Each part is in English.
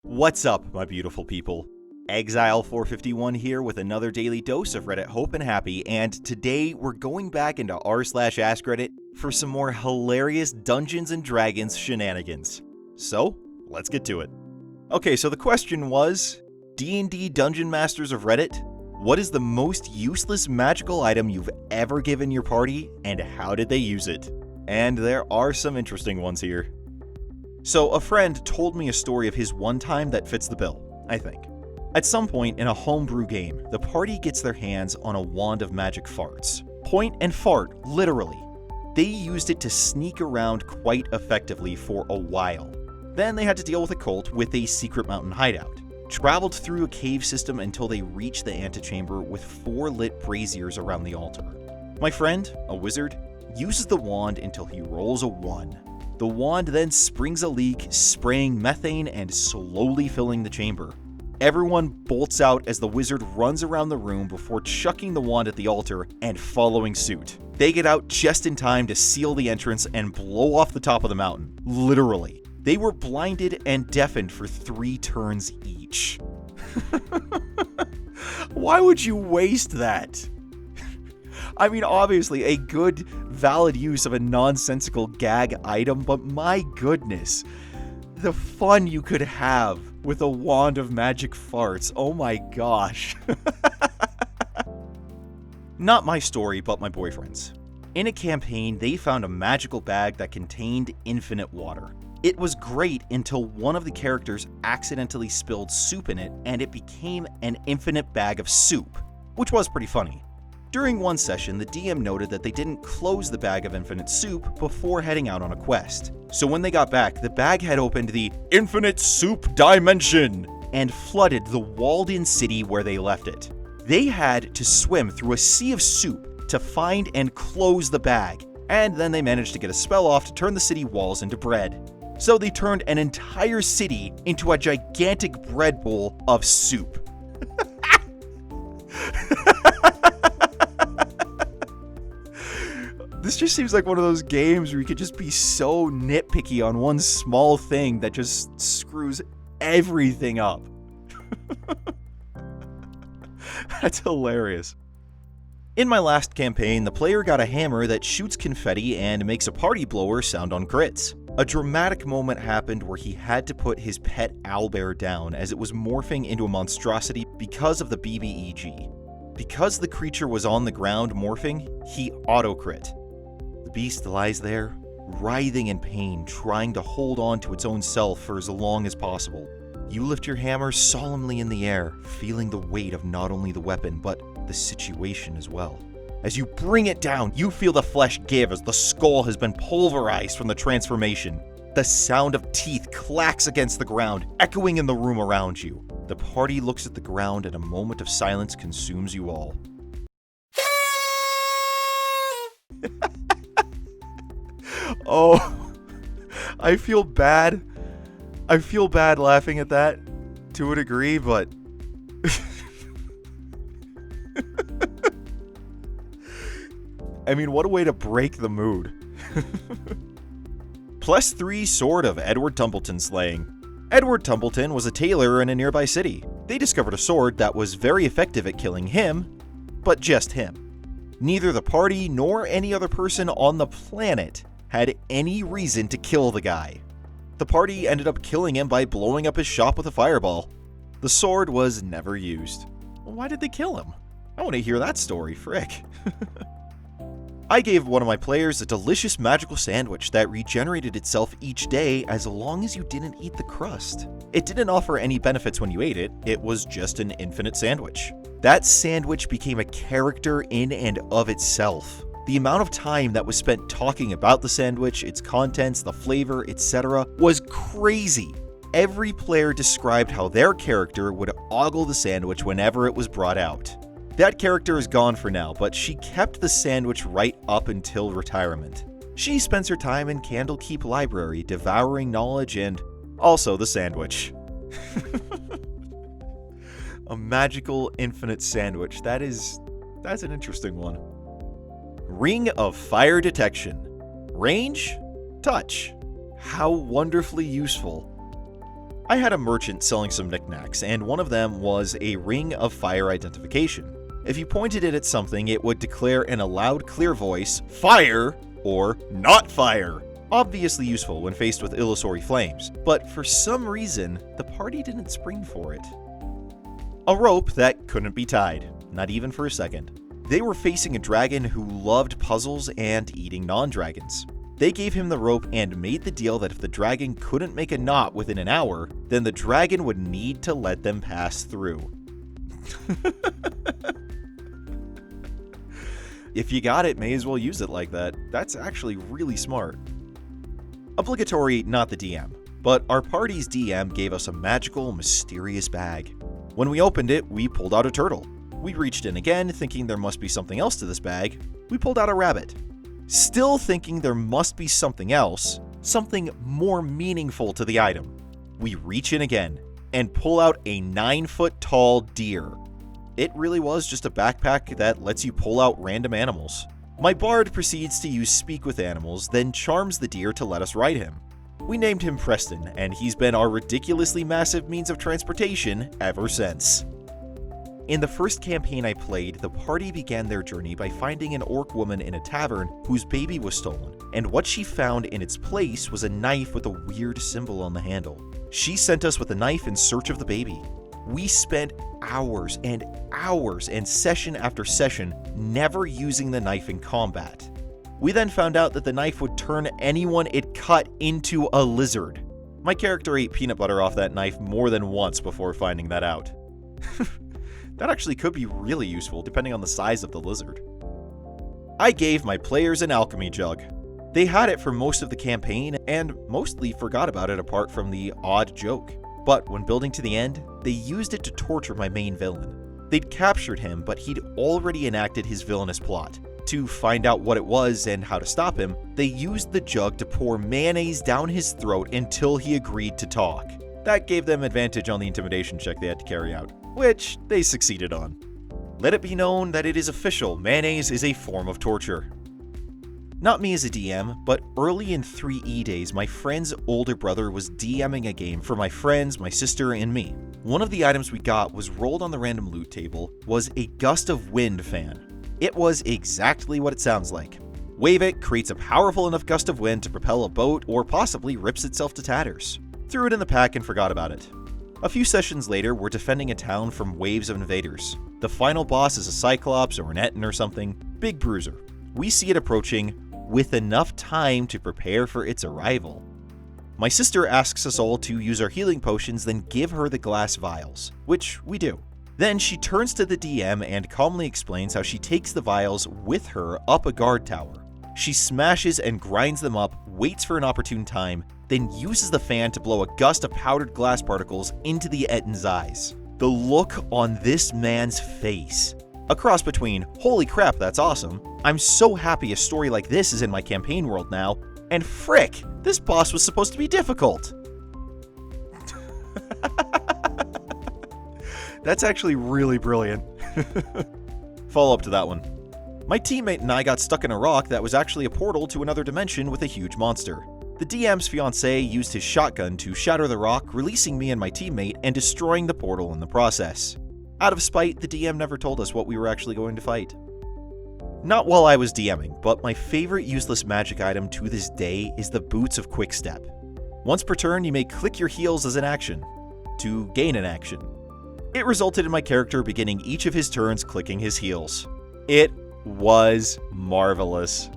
What's up, my beautiful people? Exile451 here with another daily dose of Reddit Hope and Happy, and today we're going back into r/AskReddit for some more hilarious Dungeons & Dragons shenanigans. So, let's get to it. Okay, so the question was, D&D Dungeon Masters of Reddit, what is the most useless magical item you've ever given your party, and how did they use it? And there are some interesting ones here. So, a friend told me a story of his one time that fits the bill, I think. At some point in a homebrew game, the party gets their hands on a wand of magic farts. Point and fart, literally. They used it to sneak around quite effectively for a while. Then they had to deal with a cult with a secret mountain hideout. Traveled through a cave system until they reached the antechamber with 4 lit braziers around the altar. My friend, a wizard, uses the wand until he rolls a 1. The wand then springs a leak, spraying methane and slowly filling the chamber. Everyone bolts out as the wizard runs around the room before chucking the wand at the altar and following suit. They get out just in time to seal the entrance and blow off the top of the mountain. Literally. They were blinded and deafened for 3 turns each. Why would you waste that? I mean, obviously, a good, valid use of a nonsensical gag item, but my goodness, the fun you could have with a wand of magic farts. Oh my gosh. Not my story, but my boyfriend's. In a campaign, they found a magical bag that contained infinite water. It was great until one of the characters accidentally spilled soup in it, and it became an infinite bag of soup, which was pretty funny. During one session, the DM noted that they didn't close the bag of infinite soup before heading out on a quest. So when they got back, the bag had opened the infinite soup dimension and flooded the walled-in city where they left it. They had to swim through a sea of soup to find and close the bag, and then they managed to get a spell off to turn the city walls into bread. So they turned an entire city into a gigantic bread bowl of soup. This just seems like one of those games where you could just be so nitpicky on one small thing that just screws everything up. That's hilarious. In my last campaign, the player got a hammer that shoots confetti and makes a party blower sound on crits. A dramatic moment happened where he had to put his pet owlbear down as it was morphing into a monstrosity because of the BBEG. Because the creature was on the ground morphing, he auto-crit. The beast lies there, writhing in pain, trying to hold on to its own self for as long as possible. You lift your hammer solemnly in the air, feeling the weight of not only the weapon, but the situation as well. As you bring it down, you feel the flesh give as the skull has been pulverized from the transformation. The sound of teeth clacks against the ground, echoing in the room around you. The party looks at the ground and a moment of silence consumes you all. Oh, I feel bad. I feel bad laughing at that to a degree, but I mean, what a way to break the mood. +3 Sword of Edward Tumbleton slaying. Edward Tumbleton was a tailor in a nearby city. They discovered a sword that was very effective at killing him, but just him. Neither the party nor any other person on the planet had any reason to kill the guy. The party ended up killing him by blowing up his shop with a fireball. The sword was never used. Why did they kill him? I want to hear that story, frick. I gave one of my players a delicious magical sandwich that regenerated itself each day as long as you didn't eat the crust. It didn't offer any benefits when you ate it, it was just an infinite sandwich. That sandwich became a character in and of itself. The amount of time that was spent talking about the sandwich, its contents, the flavor, etc. was crazy. Every player described how their character would ogle the sandwich whenever it was brought out. That character is gone for now, but she kept the sandwich right up until retirement. She spends her time in Candlekeep Library devouring knowledge and also the sandwich. A magical infinite sandwich. That's an interesting one. Ring of Fire Detection. Range? Touch. How wonderfully useful. I had a merchant selling some knickknacks, and one of them was a Ring of Fire identification. If you pointed it at something, it would declare in a loud, clear voice, "Fire!" or "Not fire!" Obviously useful when faced with illusory flames, but for some reason, the party didn't spring for it. A rope that couldn't be tied, not even for a second. They were facing a dragon who loved puzzles and eating non-dragons. They gave him the rope and made the deal that if the dragon couldn't make a knot within an hour, then the dragon would need to let them pass through. If you got it, may as well use it like that. That's actually really smart. Obligatory, not the DM, but our party's DM gave us a magical, mysterious bag. When we opened it, we pulled out a turtle. We reached in again, thinking there must be something else to this bag. We pulled out a rabbit. Still thinking there must be something else, something more meaningful to the item. We reach in again and pull out a 9-foot-tall deer. It really was just a backpack that lets you pull out random animals. My bard proceeds to use Speak with Animals, then charms the deer to let us ride him. We named him Preston, and he's been our ridiculously massive means of transportation ever since. In the first campaign I played, the party began their journey by finding an orc woman in a tavern whose baby was stolen, and what she found in its place was a knife with a weird symbol on the handle. She sent us with the knife in search of the baby. We spent hours and hours and session after session never using the knife in combat. We then found out that the knife would turn anyone it cut into a lizard. My character ate peanut butter off that knife more than once before finding that out. That actually could be really useful depending on the size of the lizard. I gave my players an alchemy jug. They had it for most of the campaign and mostly forgot about it apart from the odd joke. But when building to the end, they used it to torture my main villain. They'd captured him, but he'd already enacted his villainous plot. To find out what it was and how to stop him, they used the jug to pour mayonnaise down his throat until he agreed to talk. That gave them advantage on the intimidation check they had to carry out, which they succeeded on. Let it be known that it is official, mayonnaise is a form of torture. Not me as a DM, but early in 3E days, my friend's older brother was DMing a game for my friends, my sister, and me. One of the items we got was rolled on the random loot table was a gust of wind fan. It was exactly what it sounds like. Wave it, creates a powerful enough gust of wind to propel a boat or possibly rips itself to tatters. Threw it in the pack and forgot about it. A few sessions later, we're defending a town from waves of invaders. The final boss is a Cyclops or an Etten or something, big bruiser. We see it approaching with enough time to prepare for its arrival. My sister asks us all to use our healing potions, then give her the glass vials, which we do. Then she turns to the DM and calmly explains how she takes the vials with her up a guard tower. She smashes and grinds them up, waits for an opportune time, then uses the fan to blow a gust of powdered glass particles into the Etten's eyes. The look on this man's face. A cross between, holy crap, that's awesome, I'm so happy a story like this is in my campaign world now, and frick, this boss was supposed to be difficult. That's actually really brilliant. Follow up to that one. My teammate and I got stuck in a rock that was actually a portal to another dimension with a huge monster. The DM's fiancé used his shotgun to shatter the rock, releasing me and my teammate and destroying the portal in the process. Out of spite, the DM never told us what we were actually going to fight. Not while I was DMing, but my favorite useless magic item to this day is the Boots of Quickstep. Once per turn, you may click your heels as an action, to gain an action. It resulted in my character beginning each of his turns clicking his heels. It was marvelous.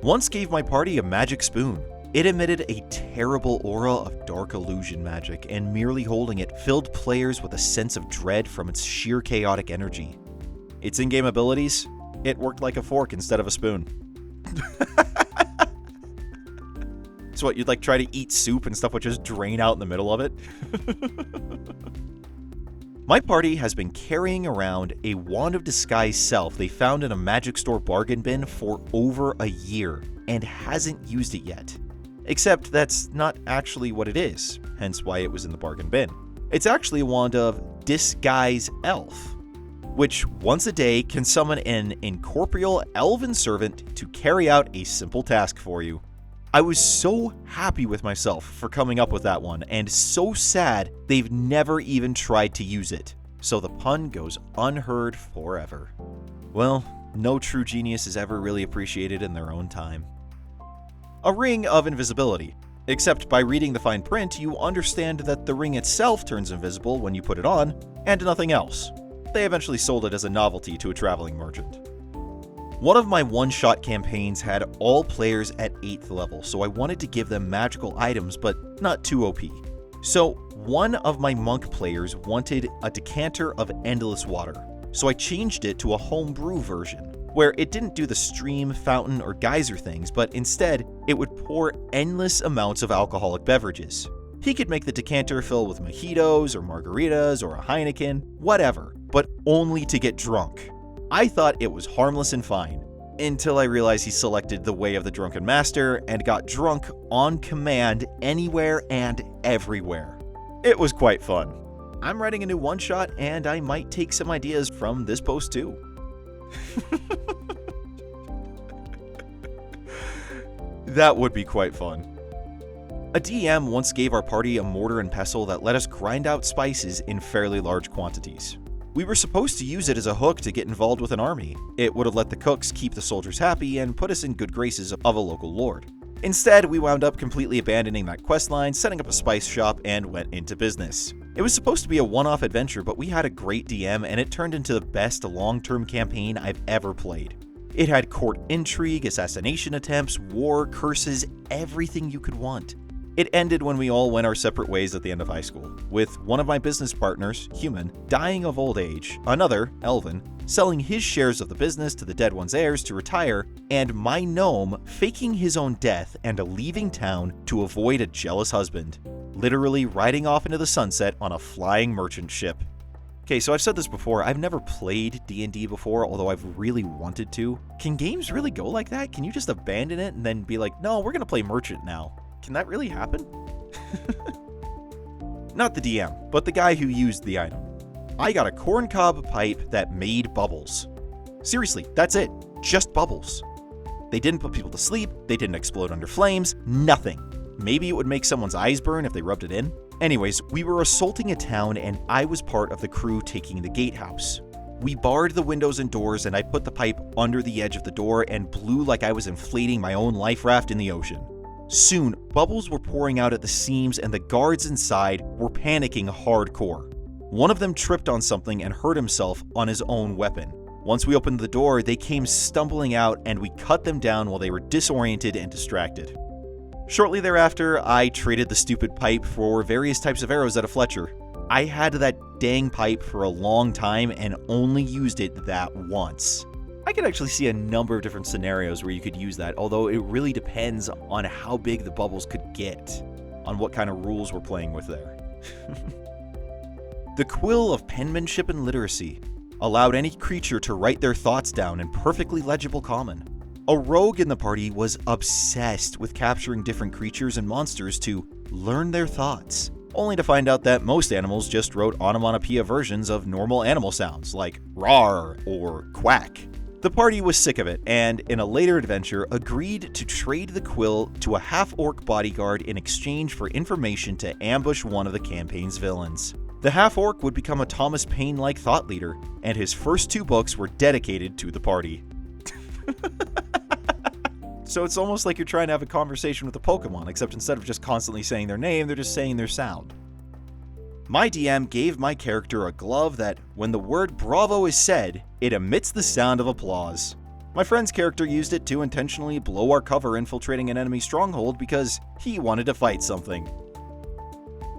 Once gave my party a magic spoon. It emitted a terrible aura of dark illusion magic, and merely holding it filled players with a sense of dread from its sheer chaotic energy. Its in-game abilities? It worked like a fork instead of a spoon. So what, you'd like try to eat soup and stuff would just drain out in the middle of it? My party has been carrying around a Wanda of Disguise Elf they found in a magic store bargain bin for over a year and hasn't used it yet. Except that's not actually what it is, hence why it was in the bargain bin. It's actually a Wanda of Disguise Elf, which once a day can summon an incorporeal elven servant to carry out a simple task for you. I was so happy with myself for coming up with that one, and so sad they've never even tried to use it. So the pun goes unheard forever. Well, no true genius is ever really appreciated in their own time. A Ring of Invisibility. Except by reading the fine print, you understand that the ring itself turns invisible when you put it on, and nothing else. They eventually sold it as a novelty to a traveling merchant. One of my one-shot campaigns had all players at 8th level, so I wanted to give them magical items, but not too OP. So one of my monk players wanted a decanter of endless water, so I changed it to a homebrew version, where it didn't do the stream, fountain, or geyser things, but instead, it would pour endless amounts of alcoholic beverages. He could make the decanter fill with mojitos, or margaritas, or a Heineken, whatever, but only to get drunk. I thought it was harmless and fine, until I realized he selected the way of the drunken master and got drunk on command anywhere and everywhere. It was quite fun. I'm writing a new one-shot, and I might take some ideas from this post too. That would be quite fun. A DM once gave our party a mortar and pestle that let us grind out spices in fairly large quantities. We were supposed to use it as a hook to get involved with an army. It would have let the cooks keep the soldiers happy and put us in good graces of a local lord. Instead, we wound up completely abandoning that questline, setting up a spice shop, and went into business. It was supposed to be a one-off adventure, but we had a great DM and it turned into the best long-term campaign I've ever played. It had court intrigue, assassination attempts, war, curses, everything you could want. It ended when we all went our separate ways at the end of high school, with one of my business partners, human, dying of old age, another, Elvin, selling his shares of the business to the dead one's heirs to retire, and my gnome faking his own death and leaving town to avoid a jealous husband, literally riding off into the sunset on a flying merchant ship. Okay, so I've said this before, I've never played D&D before, although I've really wanted to. Can games really go like that? Can you just abandon it and then be like, no, we're gonna play merchant now? Can that really happen? Not the DM, but the guy who used the item. I got a corncob pipe that made bubbles. Seriously, that's it. Just bubbles. They didn't put people to sleep, they didn't explode under flames, nothing. Maybe it would make someone's eyes burn if they rubbed it in. Anyways, we were assaulting a town and I was part of the crew taking the gatehouse. We barred the windows and doors and I put the pipe under the edge of the door and blew like I was inflating my own life raft in the ocean. Soon, bubbles were pouring out at the seams and the guards inside were panicking hardcore. One of them tripped on something and hurt himself on his own weapon. Once we opened the door, they came stumbling out and we cut them down while they were disoriented and distracted. Shortly thereafter, I traded the stupid pipe for various types of arrows at a Fletcher. I had that dang pipe for a long time and only used it that once. I could actually see a number of different scenarios where you could use that, although it really depends on how big the bubbles could get, on what kind of rules we're playing with there. The Quill of Penmanship and Literacy allowed any creature to write their thoughts down in perfectly legible common. A rogue in the party was obsessed with capturing different creatures and monsters to learn their thoughts, only to find out that most animals just wrote onomatopoeia versions of normal animal sounds like rawr or quack. The party was sick of it, and in a later adventure agreed to trade the quill to a half-orc bodyguard in exchange for information to ambush one of the campaign's villains. The half-orc would become a Thomas Paine-like thought leader, and his first 2 books were dedicated to the party. So it's almost like you're trying to have a conversation with a Pokemon, except instead of just constantly saying their name, they're just saying their sound. My DM gave my character a glove that, when the word bravo is said, it emits the sound of applause. My friend's character used it to intentionally blow our cover infiltrating an enemy stronghold because he wanted to fight something.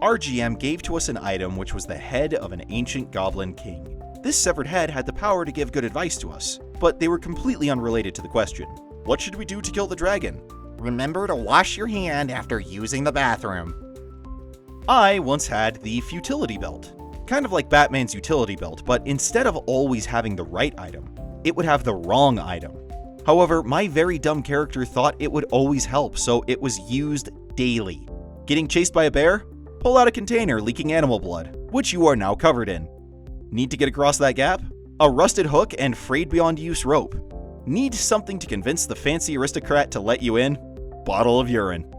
Our GM gave to us an item which was the head of an ancient goblin king. This severed head had the power to give good advice to us, but they were completely unrelated to the question. What should we do to kill the dragon? Remember to wash your hand after using the bathroom. I once had the Futility Belt. Kind of like Batman's utility belt, but instead of always having the right item, it would have the wrong item. However, my very dumb character thought it would always help, so it was used daily. Getting chased by a bear? Pull out a container leaking animal blood, which you are now covered in. Need to get across that gap? A rusted hook and frayed beyond use rope. Need something to convince the fancy aristocrat to let you in? bottle of urine.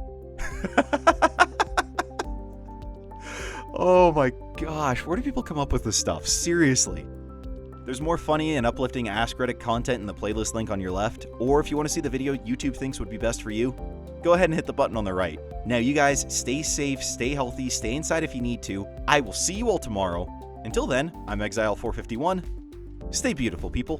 Oh my gosh, where do people come up with this stuff? Seriously. There's more funny and uplifting AskReddit content in the playlist link on your left, or if you want to see the video YouTube thinks would be best for you, go ahead and hit the button on the right. Now you guys, stay safe, stay healthy, stay inside if you need to. I will see you all tomorrow. Until then, I'm Exile451. Stay beautiful, people.